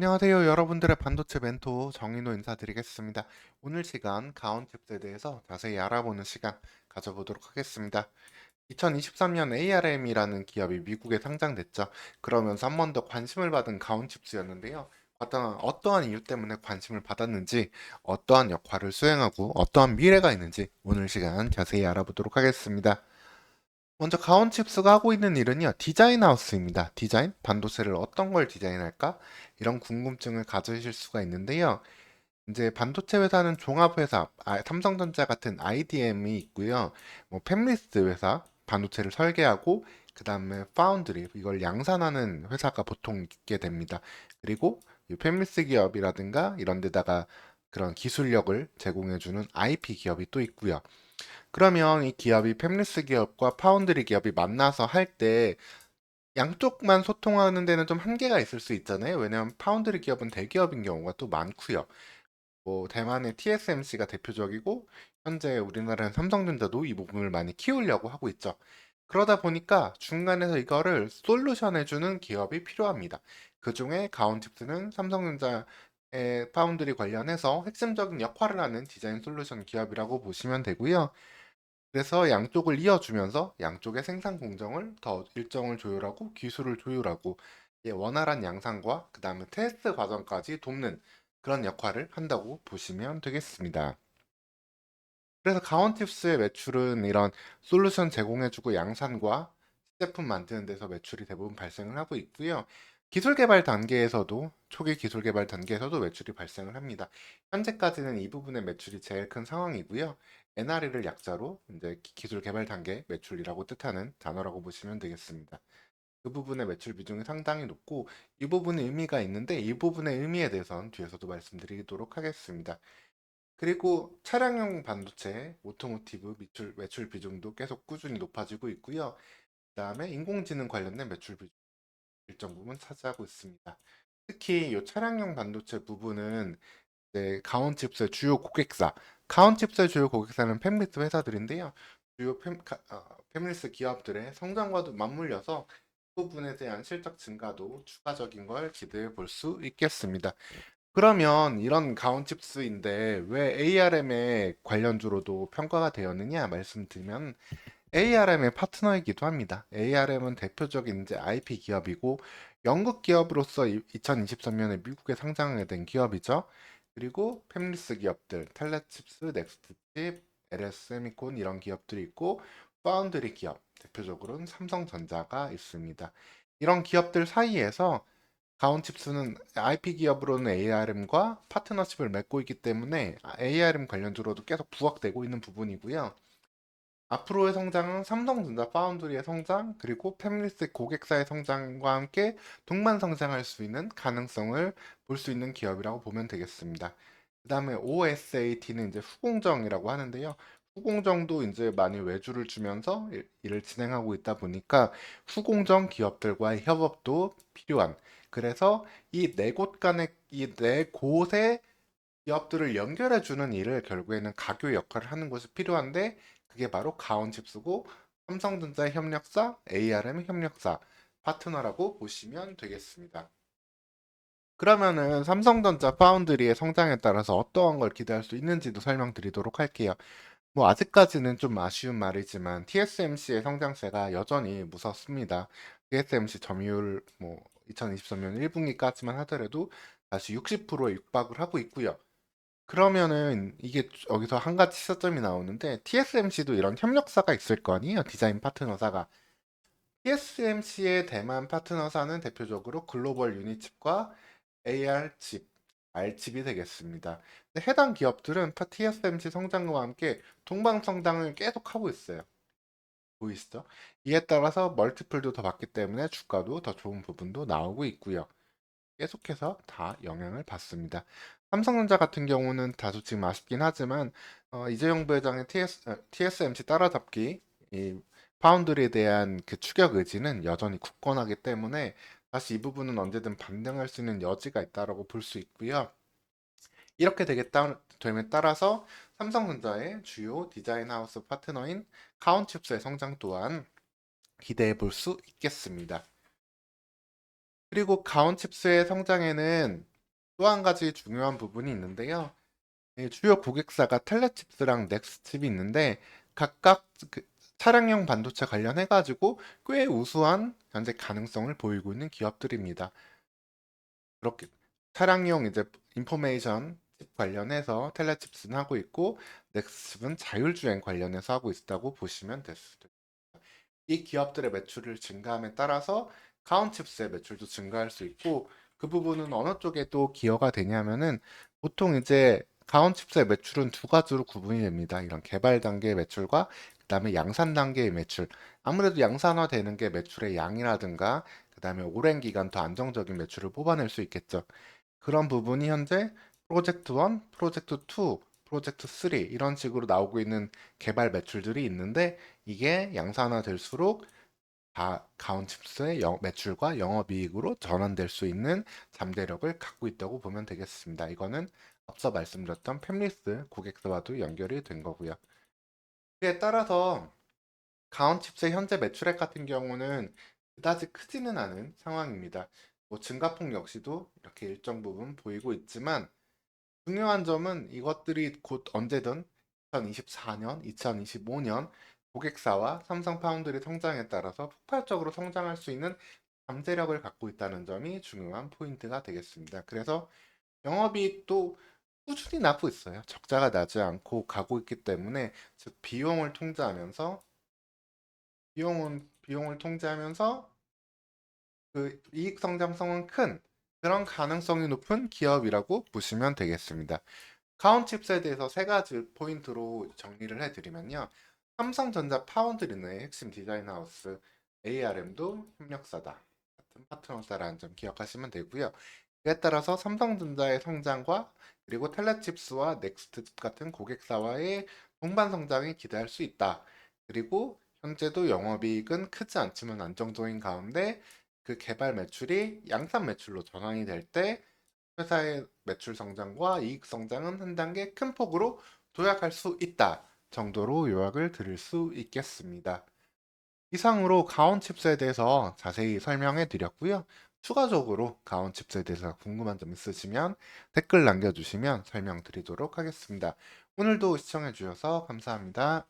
안녕하세요. 여러분들의 반도체 멘토 정인호 인사드리겠습니다. 오늘 시간 가온칩스에 대해서 자세히 알아보는 시간 가져보도록 하겠습니다. 2023년 ARM이라는 기업이 미국에 상장됐죠. 그러면서 한 번 더 관심을 받은 가온칩스였는데요. 어떠한 이유 때문에 관심을 받았는지, 어떠한 역할을 수행하고 어떠한 미래가 있는지 오늘 시간 자세히 알아보도록 하겠습니다. 먼저 가온칩스가 하고 있는 일은요, 디자인 하우스입니다. 디자인? 반도체를 어떤 걸 디자인할까? 이런 궁금증을 가지실 수가 있는데요. 이제 반도체 회사는 종합회사, 삼성전자 같은 IDM이 있고요. 뭐 팹리스 회사, 반도체를 설계하고 그 다음에 파운드리, 이걸 양산하는 회사가 보통 있게 됩니다. 그리고 이 팹리스 기업이라든가 이런 데다가 그런 기술력을 제공해주는 IP 기업이 또 있고요. 그러면 이 기업이 팹리스 기업과 파운드리 기업이 만나서 할 때 양쪽만 소통하는 데는 좀 한계가 있을 수 있잖아요. 왜냐하면 파운드리 기업은 대기업인 경우가 또 많고요. 뭐 대만의 TSMC가 대표적이고 현재 우리나라는 삼성전자도 이 부분을 많이 키우려고 하고 있죠. 그러다 보니까 중간에서 이거를 솔루션해주는 기업이 필요합니다. 그중에 가온칩스는 삼성전자의 파운드리 관련해서 핵심적인 역할을 하는 디자인 솔루션 기업이라고 보시면 되고요. 그래서 양쪽을 이어주면서 양쪽의 생산 공정을 더 일정을 조율하고 기술을 조율하고 원활한 양산과 그 다음에 테스트 과정까지 돕는 그런 역할을 한다고 보시면 되겠습니다. 그래서 가온팁스의 매출은 이런 솔루션 제공해주고 양산과 제품 만드는 데서 매출이 대부분 발생을 하고 있고요. 기술 개발 단계에서도 초기 기술 개발 단계에서도 매출이 발생을 합니다. 현재까지는 이 부분의 매출이 제일 큰 상황이고요. NRE를 약자로 이제 기술 개발 단계 매출이라고 뜻하는 단어라고 보시면 되겠습니다. 그 부분의 매출 비중이 상당히 높고 이 부분의 의미가 있는데 이 부분의 의미에 대해서는 뒤에서도 말씀드리도록 하겠습니다. 그리고 차량용 반도체, 오토모티브 매출 비중도 계속 꾸준히 높아지고 있고요. 그다음에 인공지능 관련된 매출 비중 일정 부분 차지하고 있습니다. 특히 이 차량용 반도체 부분은 이제 가온칩스의 주요 고객사, 가온칩스의 주요 고객사는 팹리스 회사들인데요. 팹리스 기업들의 성장과도 맞물려서 그 부분에 대한 실적 증가도 추가적인 걸 기대해 볼 수 있겠습니다. 그러면 이런 가온칩스인데 왜 ARM의 관련주로도 평가가 되었느냐 말씀드리면 ARM의 파트너이기도 합니다. ARM은 대표적인 이제 IP 기업이고 영국 기업으로서 2023년에 미국에 상장이 된 기업이죠. 그리고 팹리스 기업들, 텔레칩스, 넥스트칩, LS세미콘 이런 기업들이 있고 파운드리 기업, 대표적으로는 삼성전자가 있습니다. 이런 기업들 사이에서 가온칩스는 IP 기업으로는 ARM과 파트너십을 맺고 있기 때문에 ARM 관련주로도 계속 부각되고 있는 부분이고요. 앞으로의 성장은 삼성전자 파운드리의 성장, 그리고 팹리스 고객사의 성장과 함께 동반 성장할 수 있는 가능성을 볼 수 있는 기업이라고 보면 되겠습니다. 그 다음에 OSAT는 이제 후공정이라고 하는데요. 후공정도 이제 많이 외주를 주면서 일을 진행하고 있다 보니까 후공정 기업들과의 협업도 필요한. 그래서 이 네 곳 간의 이 네 곳의 기업들을 연결해 주는 일을 결국에는 가교 역할을 하는 것이 필요한데 그게 바로 가온칩스고 삼성전자 협력사, ARM 협력사, 파트너라고 보시면 되겠습니다. 그러면은 삼성전자 파운드리의 성장에 따라서 어떠한 걸 기대할 수 있는지도 설명드리도록 할게요. 뭐 아직까지는 좀 아쉬운 말이지만 TSMC의 성장세가 여전히 무섭습니다. TSMC 점유율 뭐 2023년 1분기까지만 하더라도 다시 60%에 육박을 하고 있고요. 그러면은 이게 여기서 한 가지 시사점이 나오는데 TSMC도 이런 협력사가 있을 거 아니에요? 디자인 파트너사가. TSMC의 대만 파트너사는 대표적으로 글로벌 유니칩과 AR칩, R칩이 되겠습니다. 근데 해당 기업들은 TSMC 성장과 함께 동방성장을 계속하고 있어요. 보이시죠? 이에 따라서 멀티플도 더 받기 때문에 주가도 더 좋은 부분도 나오고 있고요. 계속해서 다 영향을 받습니다. 삼성전자 같은 경우는 다소 지금 아쉽긴 하지만 이재용 부회장의 TSMC 따라잡기, 이 파운드리에 대한 그 추격 의지는 여전히 굳건하기 때문에 다시 이 부분은 언제든 반등할 수 있는 여지가 있다라고 볼 수 있고요. 이렇게 됨에 따라서 삼성전자의 주요 디자인 하우스 파트너인 카운칩스의 성장 또한 기대해 볼 수 있겠습니다. 그리고 가온칩스의 성장에는 또 한 가지 중요한 부분이 있는데요. 주요 고객사가 텔레칩스랑 넥스칩이 있는데 각각 그 차량용 반도체 관련해 가지고 꽤 우수한 현재 가능성을 보이고 있는 기업들입니다. 그렇게 차량용 이제 인포메이션 칩 관련해서 텔레칩스는 하고 있고 넥스칩은 자율주행 관련해서 하고 있다고 보시면 됐습니다. 이 기업들의 매출을 증가함에 따라서 가온칩스의 매출도 증가할 수 있고 그 부분은 어느 쪽에 또 기여가 되냐면은 보통 이제 가온칩스의 매출은 두 가지로 구분이 됩니다. 이런 개발 단계의 매출과 그다음에 양산 단계의 매출. 아무래도 양산화되는 게 매출의 양이라든가 그다음에 오랜 기간 더 안정적인 매출을 뽑아낼 수 있겠죠. 그런 부분이 현재 프로젝트 1, 프로젝트 2, 프로젝트 3 이런 식으로 나오고 있는 개발 매출들이 있는데 이게 양산화 될수록 가온칩스의 매출과 영업이익으로 전환될 수 있는 잠재력을 갖고 있다고 보면 되겠습니다. 이거는 앞서 말씀드렸던 팹리스 고객사와도 연결이 된 거고요. 그에 따라서 가온칩스의 현재 매출액 같은 경우는 그다지 크지는 않은 상황입니다. 뭐 증가폭 역시도 이렇게 일정 부분 보이고 있지만 중요한 점은 이것들이 곧 언제든 2024년, 2025년 고객사와 삼성 파운드리 성장에 따라서 폭발적으로 성장할 수 있는 잠재력을 갖고 있다는 점이 중요한 포인트가 되겠습니다. 그래서 영업이익도 꾸준히 나고 있어요. 적자가 나지 않고 가고 있기 때문에 즉 비용을 통제하면서 그 이익 성장성은 큰 그런 가능성이 높은 기업이라고 보시면 되겠습니다. 카운칩스에 대해서 세 가지 포인트로 정리를 해드리면요. 삼성전자 파운드리의 핵심 디자인 하우스 ARM도 협력사다. 같은 파트너사라는 점 기억하시면 되고요. 그에 따라서 삼성전자의 성장과 그리고 텔레칩스와 넥스트칩 같은 고객사와의 동반 성장이 기대할 수 있다. 그리고 현재도 영업이익은 크지 않지만 안정적인 가운데 그 개발 매출이 양산 매출로 전환이 될때 회사의 매출 성장과 이익 성장은 한 단계 큰 폭으로 도약할 수 있다 정도로 요약을 드릴 수 있겠습니다. 이상으로 가온칩스에 대해서 자세히 설명해 드렸고요. 추가적으로 가온칩스에 대해서 궁금한 점 있으시면 댓글 남겨주시면 설명드리도록 하겠습니다. 오늘도 시청해 주셔서 감사합니다.